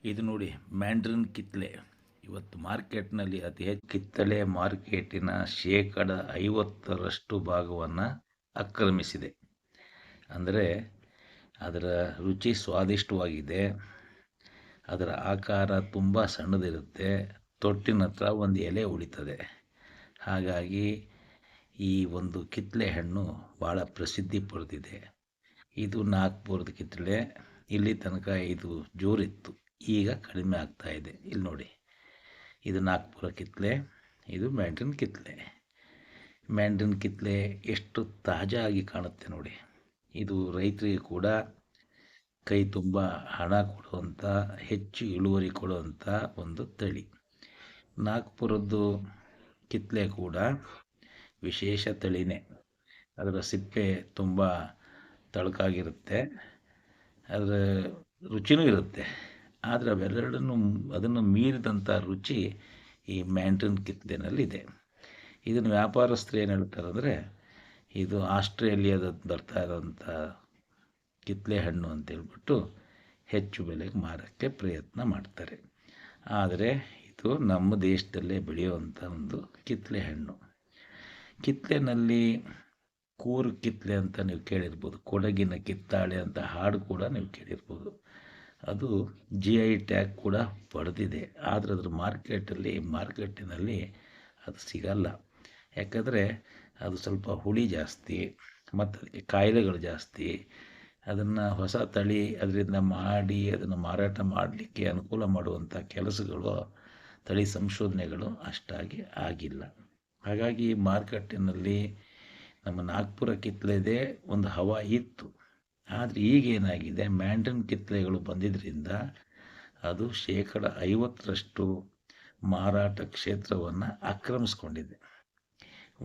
ಇದು ನೋಡಿ ಮ್ಯಾಂಡ್ರಿನ್ ಕಿತ್ತಳೆ. ಇವತ್ತು ಮಾರ್ಕೆಟ್ನಲ್ಲಿ ಅತಿ ಹೆಚ್ಚು ಕಿತ್ತಳೆ ಮಾರ್ಕೆಟಿನ 50% ಭಾಗವನ್ನು ಆಕ್ರಮಿಸಿದೆ. ಅಂದರೆ ಅದರ ರುಚಿ ಸ್ವಾದಿಷ್ಟವಾಗಿದೆ. ಅದರ ಆಕಾರ ತುಂಬ ಸಣ್ಣದಿರುತ್ತೆ. ತೊಟ್ಟಿನ ಹತ್ರ ಒಂದು ಎಲೆ ಉಳಿತದೆ. ಹಾಗಾಗಿ ಈ ಒಂದು ಕಿತ್ತಳೆ ಹಣ್ಣು ಭಾಳ ಪ್ರಸಿದ್ಧಿ ಪಡೆದಿದೆ. ಇದು ನಾಗ್ಪುರದ ಕಿತ್ತಳೆ. ಇಲ್ಲಿ ತನಕ ಇದು ಜೋರಿತ್ತು, ಈಗ ಕಡಿಮೆ ಆಗ್ತಾ ಇದೆ. ಇಲ್ಲಿ ನೋಡಿ, ಇದು ನಾಗ್ಪುರ ಕಿತ್ತಳೆ, ಇದು ಮ್ಯಾಂಡ್ರಿನ್ ಕಿತ್ತಳೆ. ಮ್ಯಾಂಡ್ರಿನ್ ಕಿತ್ತಳೆ ಎಷ್ಟು ತಾಜಾ ಆಗಿ ಕಾಣುತ್ತೆ ನೋಡಿ. ಇದು ರೈತರಿಗೆ ಕೂಡ ಕೈ ತುಂಬ ಹಣ ಕೊಡುವಂಥ, ಹೆಚ್ಚು ಇಳುವರಿ ಕೊಡುವಂಥ ಒಂದು ತಳಿ. ನಾಗ್ಪುರದ್ದು ಕಿತ್ತಳೆ ಕೂಡ ವಿಶೇಷ ತಳಿನೇ. ಅದರ ಸಿಪ್ಪೆ ತುಂಬ ತಳಕಾಗಿರುತ್ತೆ, ಅದರ ರುಚಿನೂ ಇರುತ್ತೆ. ಆದರೆ ಅವೆರಡನ್ನು ಅದನ್ನು ಮೀರಿದಂಥ ರುಚಿ ಈ ಮ್ಯಾಂಡ್ರಿನ್ ಕಿತ್ತಳೆನಲ್ಲಿದೆ. ಇದನ್ನು ವ್ಯಾಪಾರಸ್ಥರು ಏನು ಹೇಳ್ತಾರೆ ಅಂದರೆ, ಇದು ಆಸ್ಟ್ರೇಲಿಯಾದ ಬರ್ತಾ ಇರೋಂಥ ಕಿತ್ತಳೆ ಹಣ್ಣು ಅಂತೇಳ್ಬಿಟ್ಟು ಹೆಚ್ಚು ಬೆಲೆಗೆ ಮಾರೋಕ್ಕೆ ಪ್ರಯತ್ನ ಮಾಡ್ತಾರೆ. ಆದರೆ ಇದು ನಮ್ಮ ದೇಶದಲ್ಲೇ ಬೆಳೆಯುವಂಥ ಒಂದು ಕಿತ್ತಳೆ ಹಣ್ಣು. ಕಿತ್ತಳೆನಲ್ಲಿ ಕೂರು ಕಿತ್ತಳೆ ಅಂತ ನೀವು ಕೇಳಿರ್ಬೋದು. ಕೊಡಗಿನ ಕಿತ್ತಾಳೆ ಅಂತ ಹಾಡು ಕೂಡ ನೀವು ಕೇಳಿರ್ಬೋದು. ಅದು GI ಟ್ಯಾಗ್ ಕೂಡ ಪಡೆದಿದೆ. ಆದರೆ ಅದ್ರ ಮಾರ್ಕೆಟಿನಲ್ಲಿ ಅದು ಸಿಗಲ್ಲ. ಯಾಕಂದರೆ ಅದು ಸ್ವಲ್ಪ ಹುಳಿ ಜಾಸ್ತಿ ಮತ್ತು ಅದಕ್ಕೆ ಕಾಯಿಲೆಗಳು ಜಾಸ್ತಿ. ಅದನ್ನು ಹೊಸ ತಳಿ ಅದರಿಂದ ಮಾಡಿ ಅದನ್ನು ಮಾರಾಟ ಮಾಡಲಿಕ್ಕೆ ಅನುಕೂಲ ಮಾಡುವಂಥ ಕೆಲಸಗಳು, ತಳಿ ಸಂಶೋಧನೆಗಳು ಅಷ್ಟಾಗಿ ಆಗಿಲ್ಲ. ಹಾಗಾಗಿ ಮಾರ್ಕೆಟಿನಲ್ಲಿ ನಮ್ಮ ನಾಗ್ಪುರ ಕಿತ್ತಳೆದೇ ಒಂದು ಹವಾ ಇತ್ತು. ಆದರೆ ಈಗೇನಾಗಿದೆ, ಮ್ಯಾಂಡ್ರಿನ್ ಕಿತ್ತಳೆಗಳು ಬಂದಿದ್ದರಿಂದ ಅದು 50% ಮಾರಾಟ ಕ್ಷೇತ್ರವನ್ನು ಆಕ್ರಮಿಸ್ಕೊಂಡಿದೆ.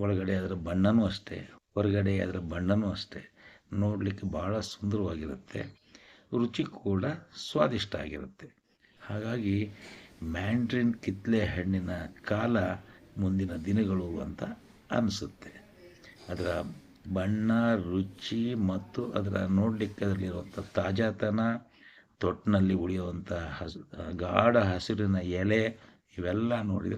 ಒಳಗಡೆ ಅದರ ಬಣ್ಣನೂ ಅಷ್ಟೇ, ಹೊರಗಡೆ ಅದರ ಬಣ್ಣನೂ ಅಷ್ಟೇ. ನೋಡಲಿಕ್ಕೆ ಭಾಳ ಸುಂದರವಾಗಿರುತ್ತೆ, ರುಚಿ ಕೂಡ ಸ್ವಾದಿಷ್ಟ ಆಗಿರುತ್ತೆ. ಹಾಗಾಗಿ ಮ್ಯಾಂಡ್ರಿನ್ ಕಿತ್ತಳೆ ಹಣ್ಣಿನ ಕಾಲ ಮುಂದಿನ ದಿನಗಳು ಅಂತ ಅನಿಸುತ್ತೆ. ಅದರ ಬಣ್ಣ, ರುಚಿ ಮತ್ತು ಅದರ ನೋಡಲಿಕ್ಕೆ ಅದರಲ್ಲಿರುವಂಥ ತಾಜಾತನ, ತೊಟ್ಟಿನಲ್ಲಿ ಉಳಿಯುವಂಥ ಗಾಢ ಹಸಿರಿನ ಎಲೆ, ಇವೆಲ್ಲ ನೋಡಿದರೆ